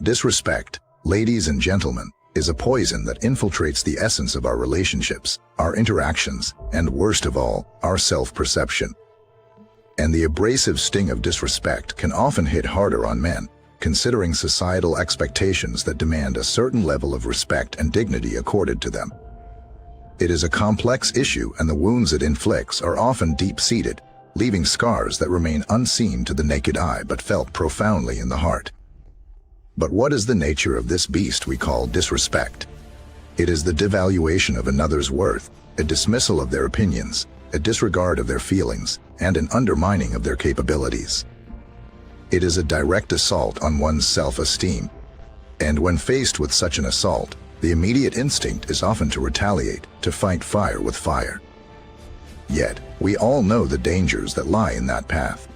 Disrespect, ladies and gentlemen, is a poison that infiltrates the essence of our relationships, our interactions, and worst of all, our self-perception. And the abrasive sting of disrespect can often hit harder on men, considering societal expectations that demand a certain level of respect and dignity accorded to them. It is a complex issue, and the wounds it inflicts are often deep-seated, leaving scars that remain unseen to the naked eye but felt profoundly in the heart. But what is the nature of this beast we call disrespect? It is the devaluation of another's worth, a dismissal of their opinions, a disregard of their feelings, and an undermining of their capabilities. It is a direct assault on one's self-esteem. And when faced with such an assault, the immediate instinct is often to retaliate, to fight fire with fire. Yet, we all know the dangers that lie in that path.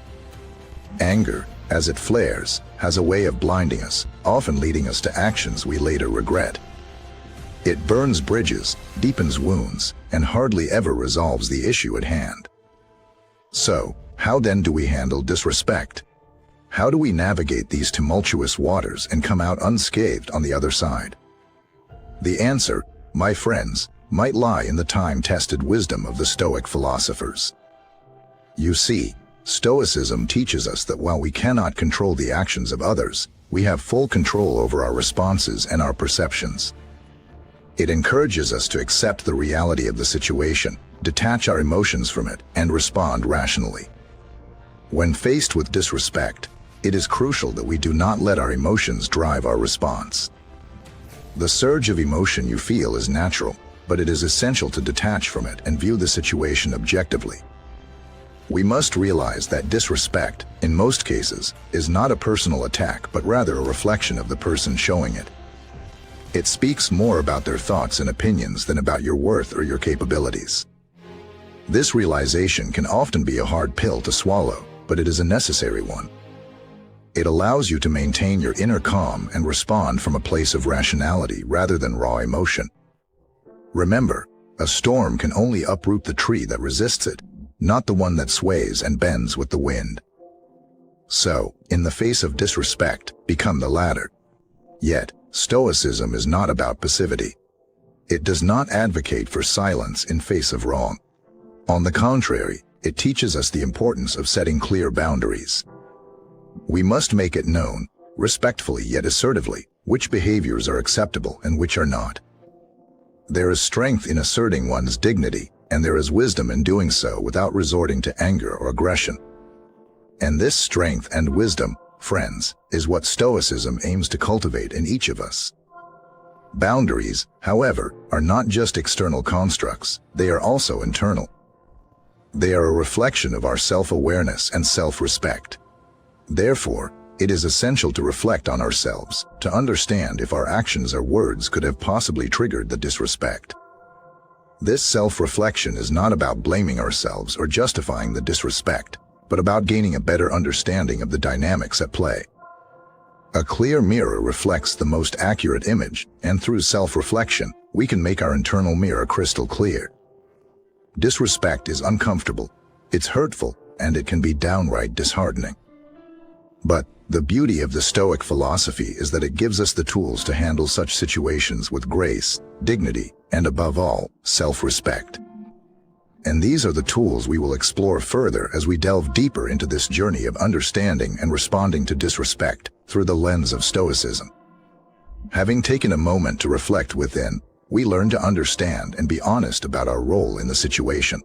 Anger, as it flares, has a way of blinding us, often leading us to actions we later regret. It burns bridges, deepens wounds, and hardly ever resolves the issue at hand. So, how then do we handle disrespect? How do we navigate these tumultuous waters and come out unscathed on the other side? The answer, my friends, might lie in the time-tested wisdom of the Stoic philosophers. You see, Stoicism teaches us that while we cannot control the actions of others, we have full control over our responses and our perceptions. It encourages us to accept the reality of the situation, detach our emotions from it, and respond rationally. When faced with disrespect, it is crucial that we do not let our emotions drive our response. The surge of emotion you feel is natural, but it is essential to detach from it and view the situation objectively. We must realize that disrespect, in most cases, is not a personal attack but rather a reflection of the person showing it. It speaks more about their thoughts and opinions than about your worth or your capabilities. This realization can often be a hard pill to swallow, but it is a necessary one. It allows you to maintain your inner calm and respond from a place of rationality rather than raw emotion. Remember, a storm can only uproot the tree that resists it, not the one that sways and bends with the wind. So, in the face of disrespect, become the latter. Yet, Stoicism is not about passivity. It does not advocate for silence in face of wrong. On the contrary, it teaches us the importance of setting clear boundaries. We must make it known, respectfully yet assertively, which behaviors are acceptable and which are not. There is strength in asserting one's dignity, and there is wisdom in doing so without resorting to anger or aggression. And this strength and wisdom, friends, is what Stoicism aims to cultivate in each of us. Boundaries, however, are not just external constructs, they are also internal. They are a reflection of our self-awareness and self-respect. Therefore, it is essential to reflect on ourselves, to understand if our actions or words could have possibly triggered the disrespect. This self-reflection is not about blaming ourselves or justifying the disrespect, but about gaining a better understanding of the dynamics at play. A clear mirror reflects the most accurate image, and through self-reflection, we can make our internal mirror crystal clear. Disrespect is uncomfortable, it's hurtful, and it can be downright disheartening. But the beauty of the Stoic philosophy is that it gives us the tools to handle such situations with grace, dignity, and above all, self-respect. And these are the tools we will explore further as we delve deeper into this journey of understanding and responding to disrespect through the lens of Stoicism. Having taken a moment to reflect within, we learn to understand and be honest about our role in the situation.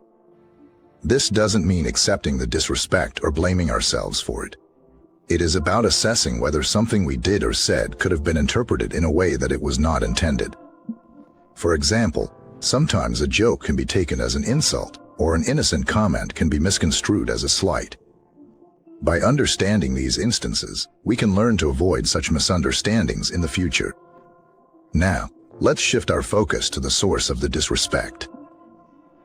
This doesn't mean accepting the disrespect or blaming ourselves for it. It is about assessing whether something we did or said could have been interpreted in a way that it was not intended. For example, sometimes a joke can be taken as an insult, or an innocent comment can be misconstrued as a slight. By understanding these instances, we can learn to avoid such misunderstandings in the future. Now, let's shift our focus to the source of the disrespect.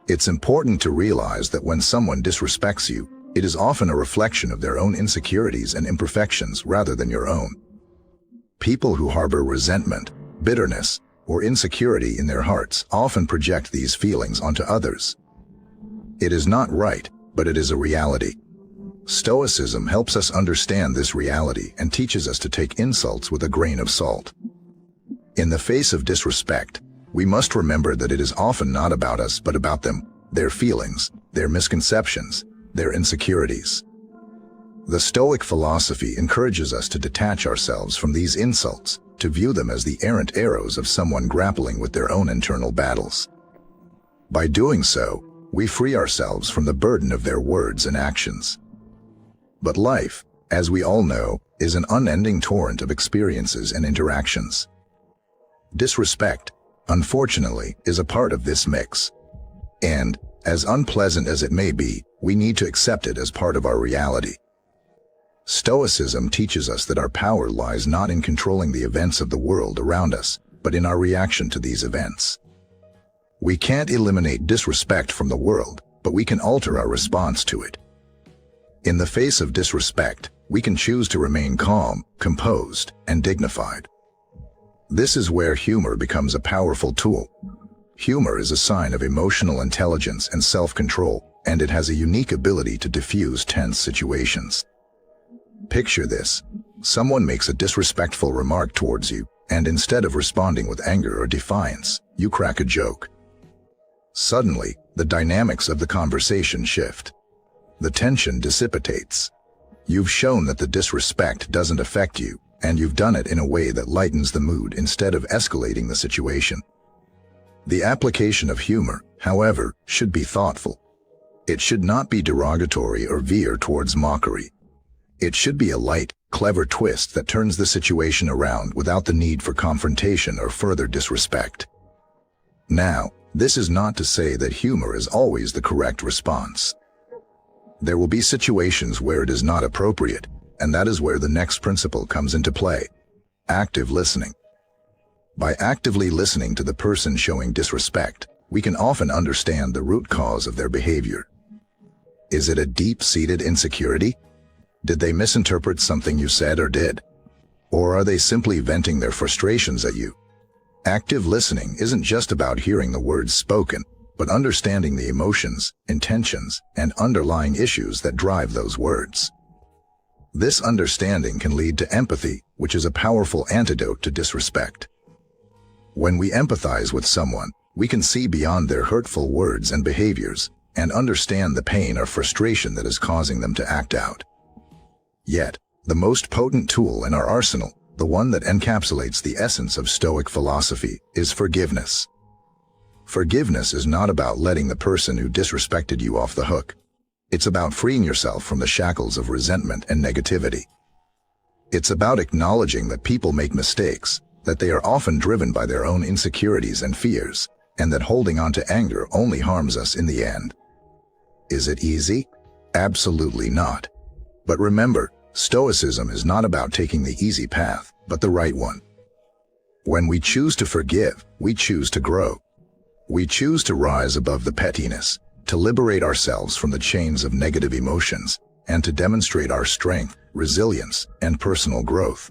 It's important to realize that when someone disrespects you, it is often a reflection of their own insecurities and imperfections rather than your own. People who harbor resentment, bitterness, or insecurity in their hearts often project these feelings onto others. It is not right, but it is a reality. Stoicism helps us understand this reality and teaches us to take insults with a grain of salt. In the face of disrespect, we must remember that it is often not about us but about them, their feelings, their misconceptions, their insecurities. The Stoic philosophy encourages us to detach ourselves from these insults, to view them as the errant arrows of someone grappling with their own internal battles. By doing so, we free ourselves from the burden of their words and actions. But life, as we all know, is an unending torrent of experiences and interactions. Disrespect, unfortunately, is a part of this mix. And, as unpleasant as it may be, we need to accept it as part of our reality. Stoicism teaches us that our power lies not in controlling the events of the world around us, but in our reaction to these events. We can't eliminate disrespect from the world, but we can alter our response to it. In the face of disrespect, we can choose to remain calm, composed, and dignified. This is where humor becomes a powerful tool. Humor is a sign of emotional intelligence and self-control, and it has a unique ability to diffuse tense situations. Picture this. Someone makes a disrespectful remark towards you, and instead of responding with anger or defiance, you crack a joke. Suddenly, the dynamics of the conversation shift. The tension dissipates. You've shown that the disrespect doesn't affect you, and you've done it in a way that lightens the mood instead of escalating the situation. The application of humor, however, should be thoughtful. It should not be derogatory or veer towards mockery. It should be a light, clever twist that turns the situation around without the need for confrontation or further disrespect. Now, this is not to say that humor is always the correct response. There will be situations where it is not appropriate, and that is where the next principle comes into play: active listening. By actively listening to the person showing disrespect, we can often understand the root cause of their behavior. Is it a deep-seated insecurity? Did they misinterpret something you said or did? Or are they simply venting their frustrations at you? Active listening isn't just about hearing the words spoken, but understanding the emotions, intentions, and underlying issues that drive those words. This understanding can lead to empathy, which is a powerful antidote to disrespect. When we empathize with someone, we can see beyond their hurtful words and behaviors, and understand the pain or frustration that is causing them to act out. Yet, the most potent tool in our arsenal, the one that encapsulates the essence of Stoic philosophy, is forgiveness. Forgiveness is not about letting the person who disrespected you off the hook. It's about freeing yourself from the shackles of resentment and negativity. It's about acknowledging that people make mistakes, that they are often driven by their own insecurities and fears, and that holding on to anger only harms us in the end. Is it easy? Absolutely not. But remember, Stoicism is not about taking the easy path, but the right one. When we choose to forgive, we choose to grow. We choose to rise above the pettiness, to liberate ourselves from the chains of negative emotions, and to demonstrate our strength, resilience, and personal growth.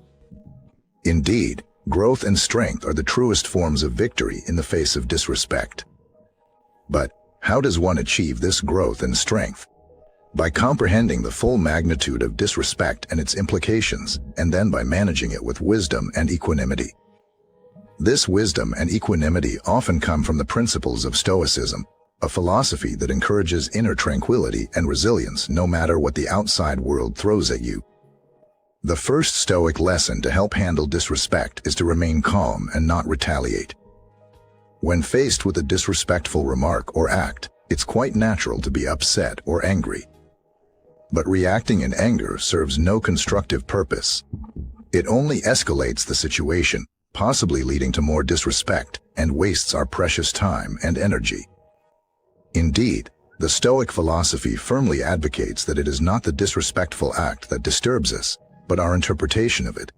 Indeed, growth and strength are the truest forms of victory in the face of disrespect. But how does one achieve this growth and strength? By comprehending the full magnitude of disrespect and its implications, and then by managing it with wisdom and equanimity. This wisdom and equanimity often come from the principles of Stoicism, a philosophy that encourages inner tranquility and resilience no matter what the outside world throws at you. The first Stoic lesson to help handle disrespect is to remain calm and not retaliate. When faced with a disrespectful remark or act, it's quite natural to be upset or angry. But reacting in anger serves no constructive purpose. It only escalates the situation, possibly leading to more disrespect, and wastes our precious time and energy. Indeed, the Stoic philosophy firmly advocates that it is not the disrespectful act that disturbs us, but our interpretation of it.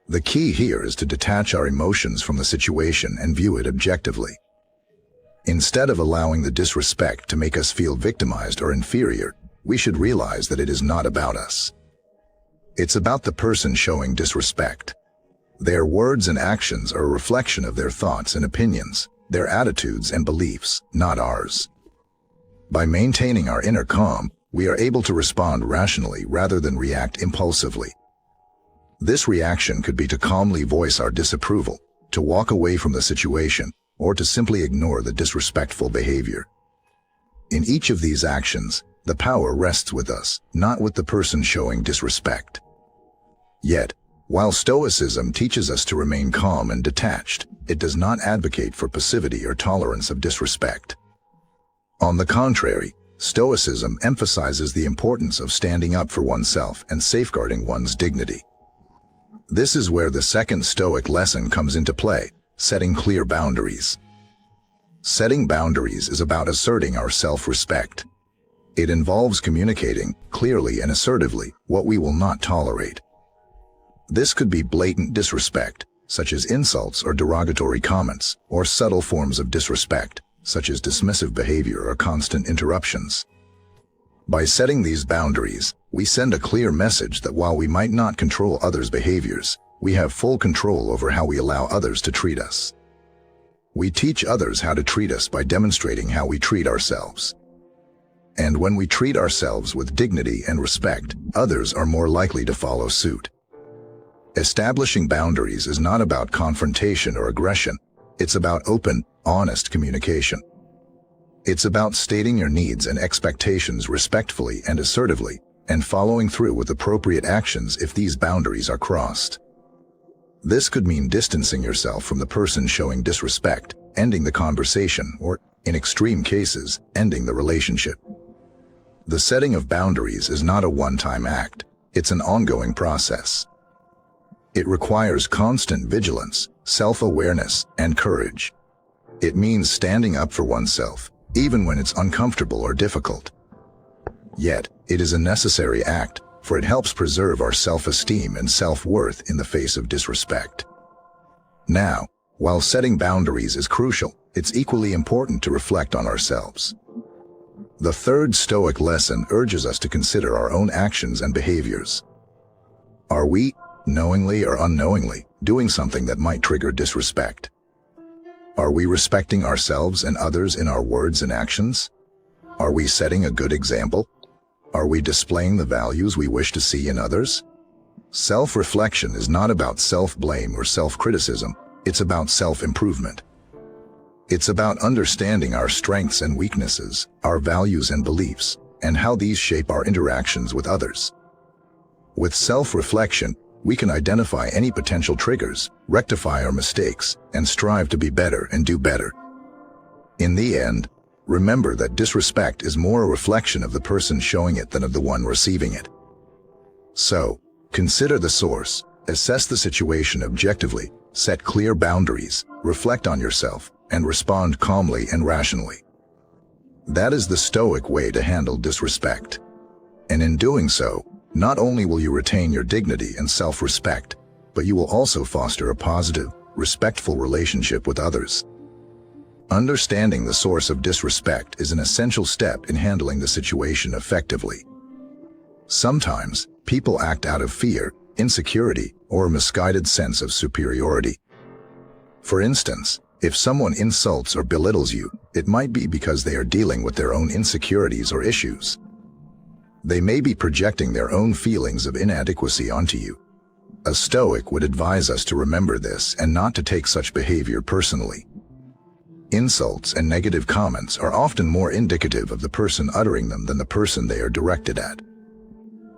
The key here is to detach our emotions from the situation and view it objectively. Instead of allowing the disrespect to make us feel victimized or inferior, we should realize that it is not about us. It's about the person showing disrespect. Their words and actions are a reflection of their thoughts and opinions, their attitudes and beliefs, not ours. By maintaining our inner calm, we are able to respond rationally rather than react impulsively. This reaction could be to calmly voice our disapproval, to walk away from the situation, or to simply ignore the disrespectful behavior. In each of these actions, the power rests with us, not with the person showing disrespect. Yet, while Stoicism teaches us to remain calm and detached, it does not advocate for passivity or tolerance of disrespect. On the contrary, Stoicism emphasizes the importance of standing up for oneself and safeguarding one's dignity. This is where the second Stoic lesson comes into play: setting clear boundaries. Setting boundaries is about asserting our self-respect. It involves communicating, clearly and assertively, what we will not tolerate. This could be blatant disrespect, such as insults or derogatory comments, or subtle forms of disrespect, such as dismissive behavior or constant interruptions. By setting these boundaries, we send a clear message that while we might not control others' behaviors, we have full control over how we allow others to treat us. We teach others how to treat us by demonstrating how we treat ourselves. And when we treat ourselves with dignity and respect, others are more likely to follow suit. Establishing boundaries is not about confrontation or aggression. It's about open, honest communication. It's about stating your needs and expectations respectfully and assertively, and following through with appropriate actions if these boundaries are crossed. This could mean distancing yourself from the person showing disrespect, ending the conversation, or, in extreme cases, ending the relationship. The setting of boundaries is not a one-time act. It's an ongoing process. It requires constant vigilance, self-awareness, and courage. It means standing up for oneself, even when it's uncomfortable or difficult. Yet, it is a necessary act, for it helps preserve our self-esteem and self-worth in the face of disrespect. Now, while setting boundaries is crucial, it's equally important to reflect on ourselves. The third Stoic lesson urges us to consider our own actions and behaviors. Are we, knowingly or unknowingly, doing something that might trigger disrespect? Are we respecting ourselves and others in our words and actions? Are we setting a good example? Are we displaying the values we wish to see in others? Self-reflection is not about self-blame or self-criticism. It's about self-improvement. It's about understanding our strengths and weaknesses, our values and beliefs, and how these shape our interactions with others. With self-reflection, we can identify any potential triggers, rectify our mistakes, and strive to be better and do better. In the end, remember that disrespect is more a reflection of the person showing it than of the one receiving it. So, consider the source, assess the situation objectively, set clear boundaries, reflect on yourself, and respond calmly and rationally. That is the Stoic way to handle disrespect. And in doing so, not only will you retain your dignity and self-respect, but you will also foster a positive, respectful relationship with others. Understanding the source of disrespect is an essential step in handling the situation effectively. Sometimes, people act out of fear, insecurity, or a misguided sense of superiority. For instance, if someone insults or belittles you, it might be because they are dealing with their own insecurities or issues. They may be projecting their own feelings of inadequacy onto you. A Stoic would advise us to remember this and not to take such behavior personally. Insults and negative comments are often more indicative of the person uttering them than the person they are directed at.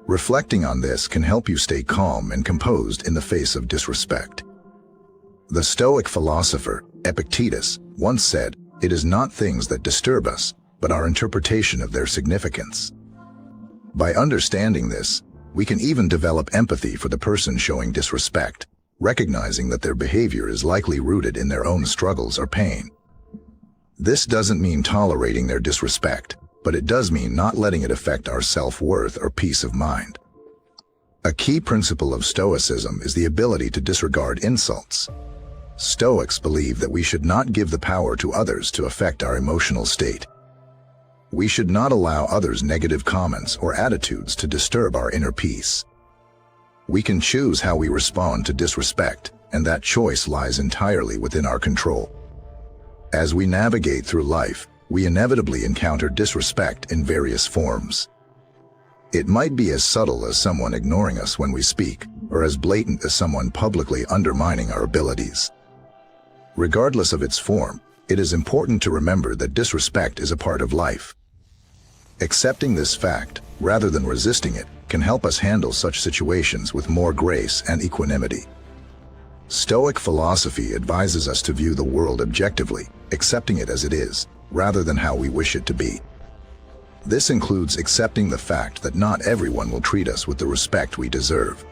Reflecting on this can help you stay calm and composed in the face of disrespect. The Stoic philosopher, Epictetus, once said, "It is not things that disturb us, but our interpretation of their significance." By understanding this, we can even develop empathy for the person showing disrespect, recognizing that their behavior is likely rooted in their own struggles or pain. This doesn't mean tolerating their disrespect, but it does mean not letting it affect our self-worth or peace of mind. A key principle of Stoicism is the ability to disregard insults. Stoics believe that we should not give the power to others to affect our emotional state. We should not allow others' negative comments or attitudes to disturb our inner peace. We can choose how we respond to disrespect, and that choice lies entirely within our control. As we navigate through life, we inevitably encounter disrespect in various forms. It might be as subtle as someone ignoring us when we speak, or as blatant as someone publicly undermining our abilities. Regardless of its form, it is important to remember that disrespect is a part of life. Accepting this fact, rather than resisting it, can help us handle such situations with more grace and equanimity. Stoic philosophy advises us to view the world objectively, accepting it as it is, rather than how we wish it to be. This includes accepting the fact that not everyone will treat us with the respect we deserve.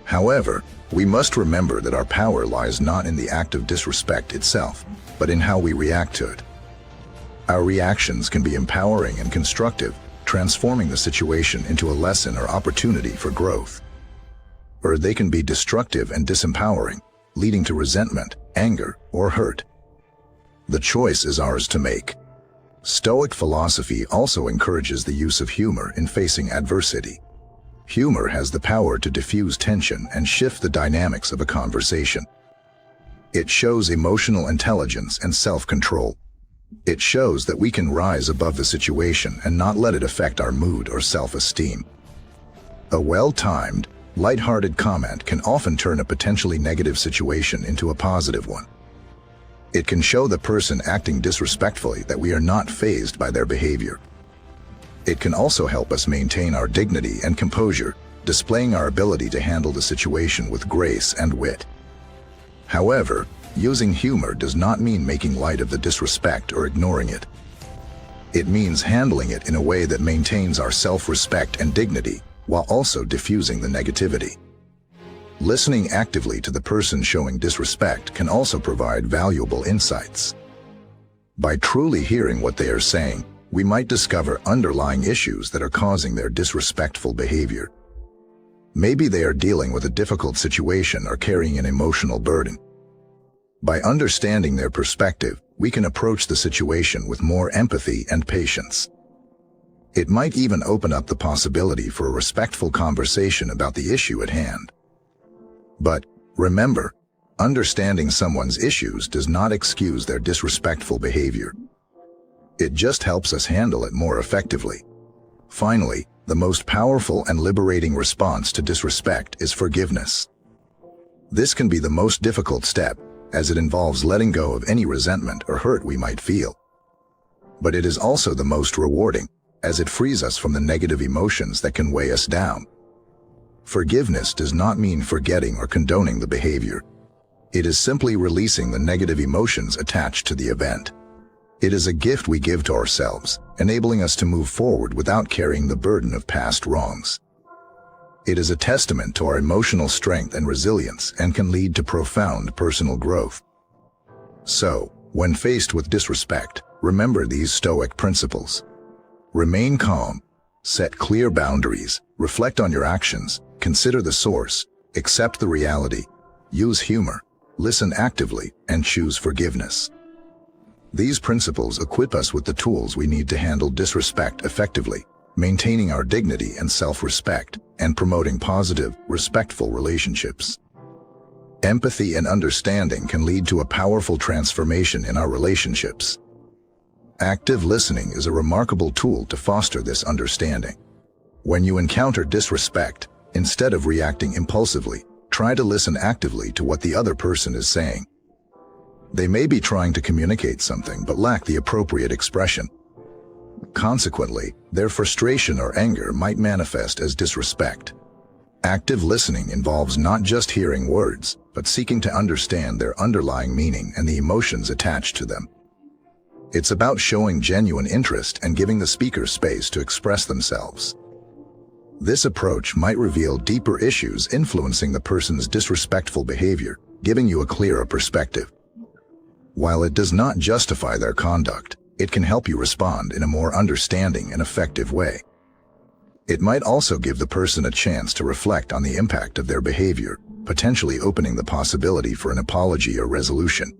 However, we must remember that our power lies not in the act of disrespect itself, but in how we react to it. Our reactions can be empowering and constructive, transforming the situation into a lesson or opportunity for growth. Or they can be destructive and disempowering, leading to resentment, anger, or hurt. The choice is ours to make. Stoic philosophy also encourages the use of humor in facing adversity. Humor has the power to diffuse tension and shift the dynamics of a conversation. It shows emotional intelligence and self-control. It shows that we can rise above the situation and not let it affect our mood or self-esteem. A well-timed, light-hearted comment can often turn a potentially negative situation into a positive one. It can show the person acting disrespectfully that we are not fazed by their behavior. It can also help us maintain our dignity and composure, displaying our ability to handle the situation with grace and wit. However, using humor does not mean making light of the disrespect or ignoring it. It means handling it in a way that maintains our self-respect and dignity, while also diffusing the negativity. Listening actively to the person showing disrespect can also provide valuable insights. By truly hearing what they are saying, we might discover underlying issues that are causing their disrespectful behavior. Maybe they are dealing with a difficult situation or carrying an emotional burden. By understanding their perspective, we can approach the situation with more empathy and patience. It might even open up the possibility for a respectful conversation about the issue at hand. But remember, understanding someone's issues does not excuse their disrespectful behavior. It just helps us handle it more effectively. Finally, the most powerful and liberating response to disrespect is forgiveness. This can be the most difficult step, as it involves letting go of any resentment or hurt we might feel. But it is also the most rewarding, as it frees us from the negative emotions that can weigh us down. Forgiveness does not mean forgetting or condoning the behavior. It is simply releasing the negative emotions attached to the event. It is a gift we give to ourselves, enabling us to move forward without carrying the burden of past wrongs. It is a testament to our emotional strength and resilience and can lead to profound personal growth. So, when faced with disrespect, remember these Stoic principles. Remain calm, set clear boundaries, reflect on your actions, consider the source, accept the reality, use humor, listen actively, and choose forgiveness. These principles equip us with the tools we need to handle disrespect effectively, maintaining our dignity and self-respect, and promoting positive, respectful relationships. Empathy and understanding can lead to a powerful transformation in our relationships. Active listening is a remarkable tool to foster this understanding. When you encounter disrespect, instead of reacting impulsively, try to listen actively to what the other person is saying. They may be trying to communicate something but lack the appropriate expression. Consequently, their frustration or anger might manifest as disrespect. Active listening involves not just hearing words, but seeking to understand their underlying meaning and the emotions attached to them. It's about showing genuine interest and giving the speaker space to express themselves. This approach might reveal deeper issues influencing the person's disrespectful behavior, giving you a clearer perspective. While it does not justify their conduct, it can help you respond in a more understanding and effective way. It might also give the person a chance to reflect on the impact of their behavior, potentially opening the possibility for an apology or resolution.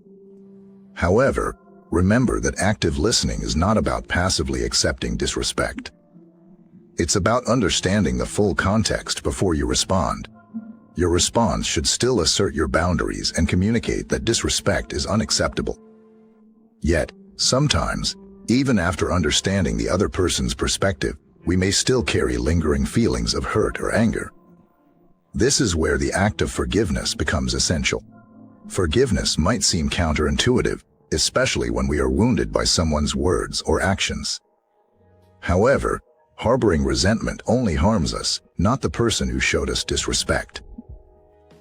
However, remember that active listening is not about passively accepting disrespect. It's about understanding the full context before you respond. Your response should still assert your boundaries and communicate that disrespect is unacceptable. Yet, sometimes, even after understanding the other person's perspective, we may still carry lingering feelings of hurt or anger. This is where the act of forgiveness becomes essential. Forgiveness might seem counterintuitive, especially when we are wounded by someone's words or actions. However, harboring resentment only harms us, not the person who showed us disrespect.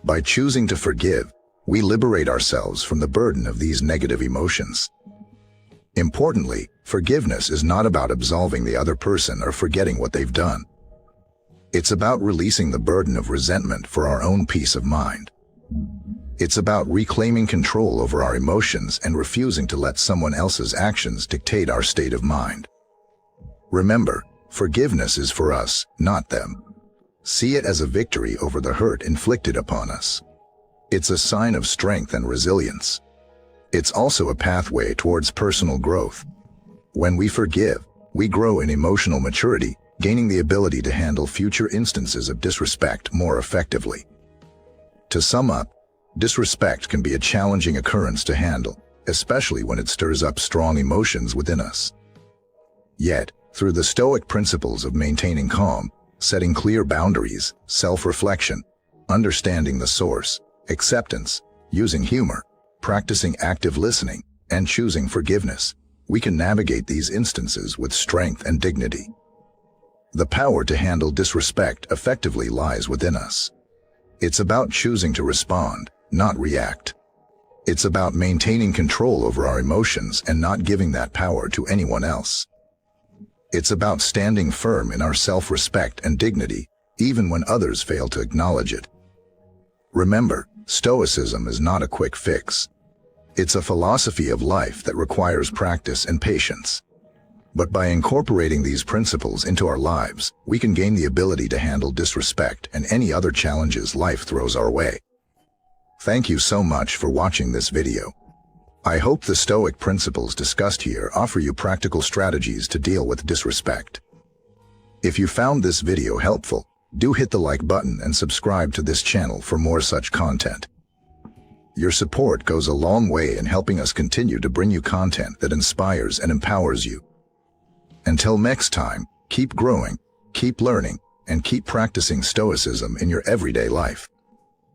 By choosing to forgive, we liberate ourselves from the burden of these negative emotions. Importantly, forgiveness is not about absolving the other person or forgetting what they've done. It's about releasing the burden of resentment for our own peace of mind. It's about reclaiming control over our emotions and refusing to let someone else's actions dictate our state of mind. Remember, forgiveness is for us, not them. See it as a victory over the hurt inflicted upon us. It's a sign of strength and resilience. It's also a pathway towards personal growth. When we forgive, we grow in emotional maturity, gaining the ability to handle future instances of disrespect more effectively. To sum up, disrespect can be a challenging occurrence to handle, especially when it stirs up strong emotions within us. Yet, through the Stoic principles of maintaining calm, setting clear boundaries, self-reflection, understanding the source, acceptance, using humor, practicing active listening, and choosing forgiveness, we can navigate these instances with strength and dignity. The power to handle disrespect effectively lies within us. It's about choosing to respond, not react. It's about maintaining control over our emotions and not giving that power to anyone else. It's about standing firm in our self-respect and dignity, even when others fail to acknowledge it. Remember, Stoicism is not a quick fix. It's a philosophy of life that requires practice and patience. But by incorporating these principles into our lives, we can gain the ability to handle disrespect and any other challenges life throws our way. Thank you so much for watching this video. I hope the Stoic principles discussed here offer you practical strategies to deal with disrespect. If you found this video helpful, do hit the like button and subscribe to this channel for more such content. Your support goes a long way in helping us continue to bring you content that inspires and empowers you. Until next time, keep growing, keep learning, and keep practicing Stoicism in your everyday life.